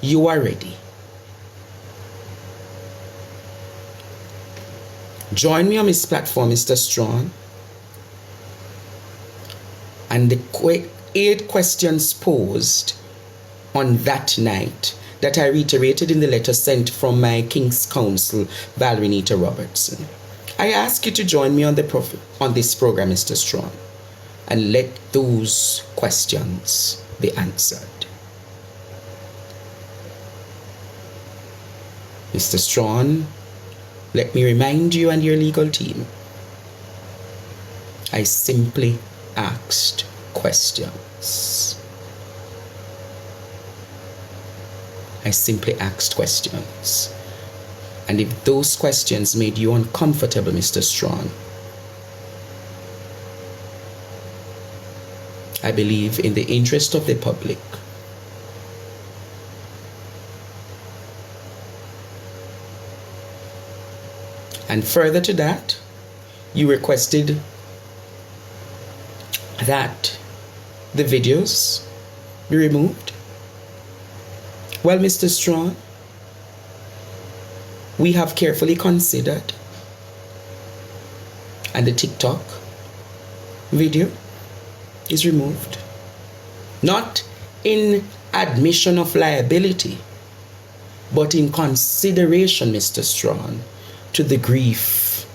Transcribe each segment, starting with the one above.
you are ready. Join me on this platform, Mr. Strong, and the 8 questions posed on that night that I reiterated in the letter sent from my King's Counsel, Valerie Nita Robertson. I ask you to join me on this program, Mr. Strong, and let those questions be answered. Mr. Strong, let me remind you and your legal team, I simply asked questions. I simply asked questions. And if those questions made you uncomfortable, Mr. Strong, I believe in the interest of the public, and further to that, you requested that the videos be removed. Well, Mr. Strong, we have carefully considered, and the TikTok video is removed. Not in admission of liability, but in consideration, Mr. Strong, to the grief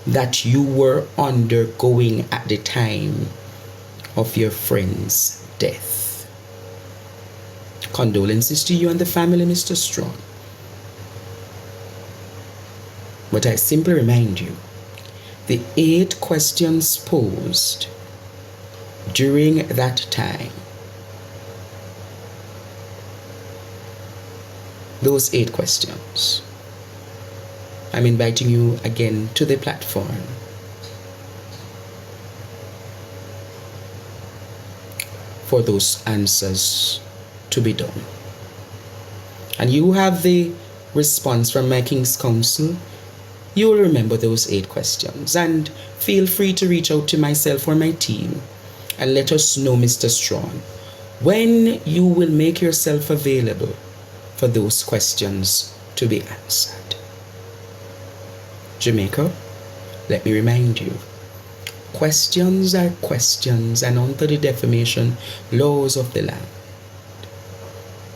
that you were undergoing at the time of your friend's death. Condolences to you and the family, Mr. Strong. But I simply remind you, the 8 questions posed during that time, those 8 questions, I'm inviting you again to the platform for those answers to be done. And you have the response from my King's Counsel. You will remember those 8 questions, and feel free to reach out to myself or my team and let us know, Mr. Strong, when you will make yourself available for those questions to be answered. Jamaica, let me remind you, questions are questions, and under the defamation laws of the land,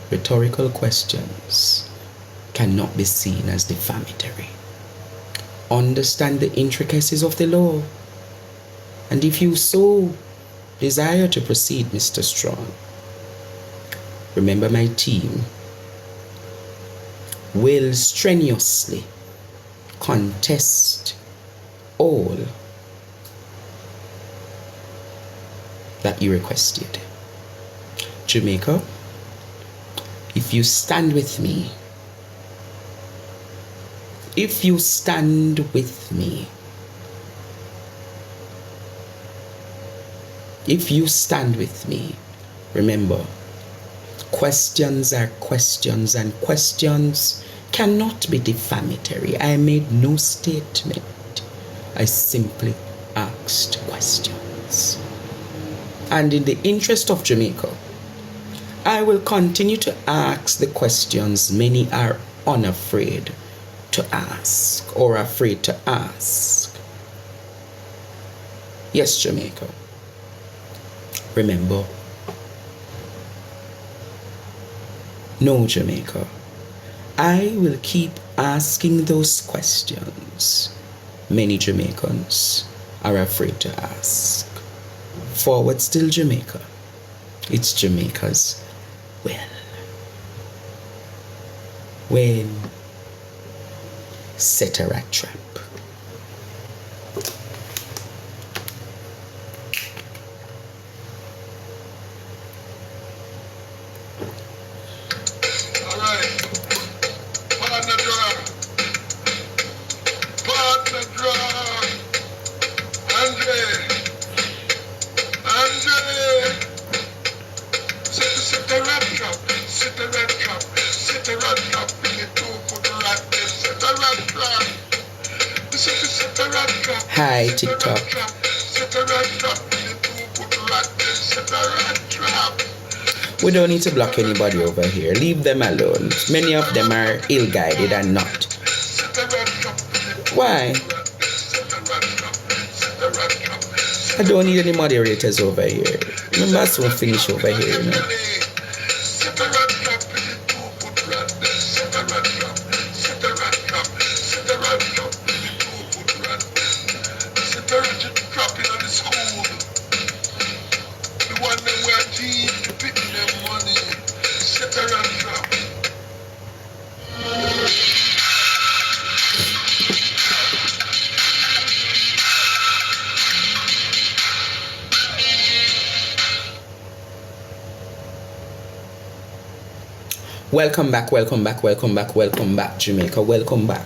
rhetorical questions cannot be seen as defamatory. Understand the intricacies of the law, and if you so desire to proceed, Mr. Strong, remember my team will strenuously contest all that you requested. Jamaica, if you stand with me, if you stand with me, if you stand with me, remember, questions are questions, and questions cannot be defamatory. I made no statement. I simply asked questions. And in the interest of Jamaica, I will continue to ask the questions many are unafraid to ask or afraid to ask. Yes, Jamaica. Remember, no, Jamaica, I will keep asking those questions many Jamaicans are afraid to ask. Forward still, Jamaica. It's Jamaica's will. When set a rat trap. Hi, TikTok. We don't need to block anybody over here. Leave them alone. Many of them are ill-guided and not. Why? I don't need any moderators over here. Remember, I soon finish over here, you know. Welcome back, welcome back, welcome back, welcome back, Jamaica. Welcome back.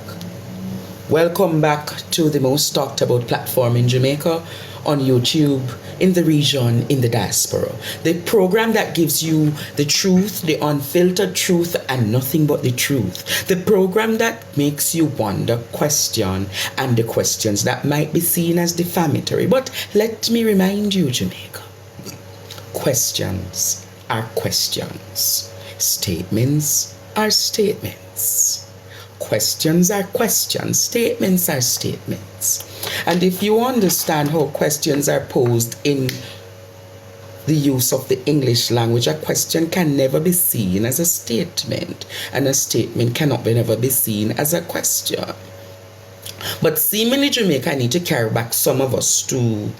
Welcome back to the most talked about platform in Jamaica, on YouTube, in the region, in the diaspora. The program that gives you the truth, the unfiltered truth, and nothing but the truth. The program that makes you wonder, question, and the questions that might be seen as defamatory. But let me remind you, Jamaica, questions are questions. Statements are statements. Questions are questions. Statements are statements. And if you understand how questions are posed in the use of the English language, a question can never be seen as a statement, and a statement cannot never be seen as a question. But seemingly Jamaica need to carry back some of us to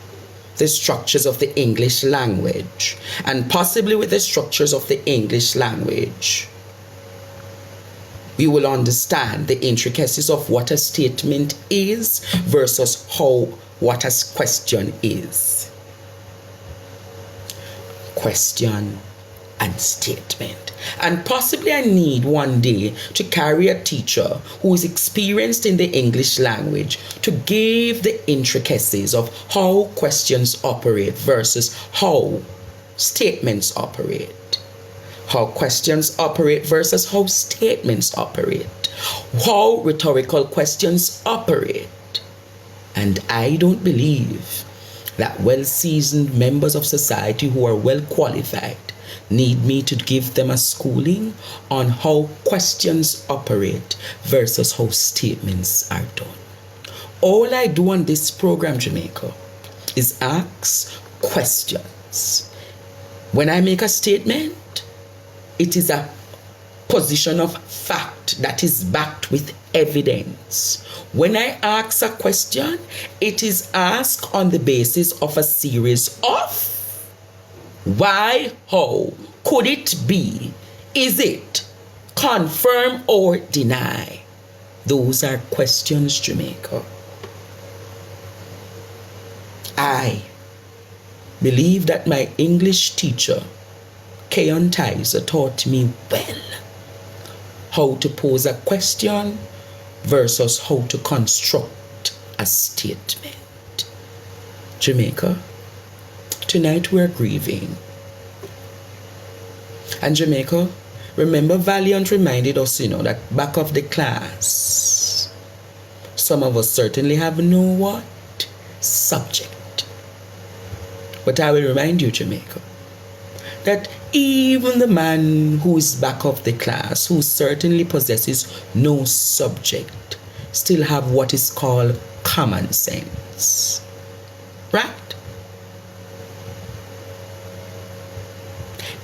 the structures of the English language, and possibly with the structures of the English language, we will understand the intricacies of what a statement is versus what a question is. Question and statement. And possibly I need one day to carry a teacher who is experienced in the English language to give the intricacies of how questions operate versus how statements operate. How questions operate versus how statements operate. How rhetorical questions operate. And I don't believe that well-seasoned members of society who are well qualified need me to give them a schooling on how questions operate versus how statements are done. All I do on this program, Jamaica, is ask questions. When I make a statement, it is a position of fact that is backed with evidence. When I ask a question, it is asked on the basis of a series of why, how, could it be, is it, confirm or deny. Those are questions, Jamaica. I believe that my English teacher, Keon Tizer, taught me well how to pose a question versus how to construct a statement. Jamaica, tonight we're grieving. And Jamaica, remember Valiant reminded us, that back of the class, some of us certainly have no what? Subject. But I will remind you, Jamaica, that even the man who is back of the class, who certainly possesses no subject, still have what is called common sense. Right?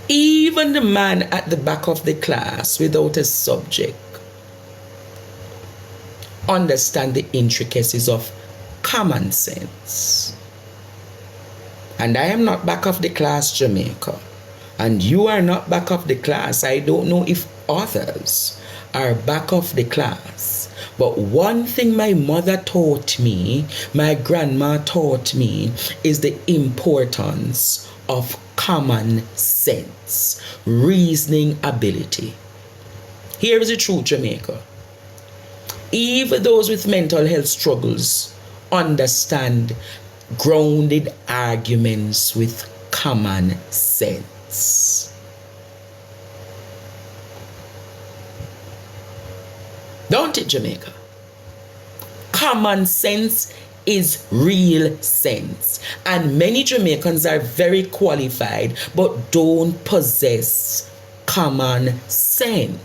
Even the man at the back of the class without a subject understand the intricacies of common sense. And I am not back of the class, Jamaica. And you are not back of the class. I don't know if others are back of the class. But one thing my mother taught me, my grandma taught me, is the importance of common sense, reasoning ability. Here is the truth, Jamaica. Even those with mental health struggles understand grounded arguments with common sense. Don't it, Jamaica? Common sense is real sense. And many Jamaicans are very qualified but don't possess common sense.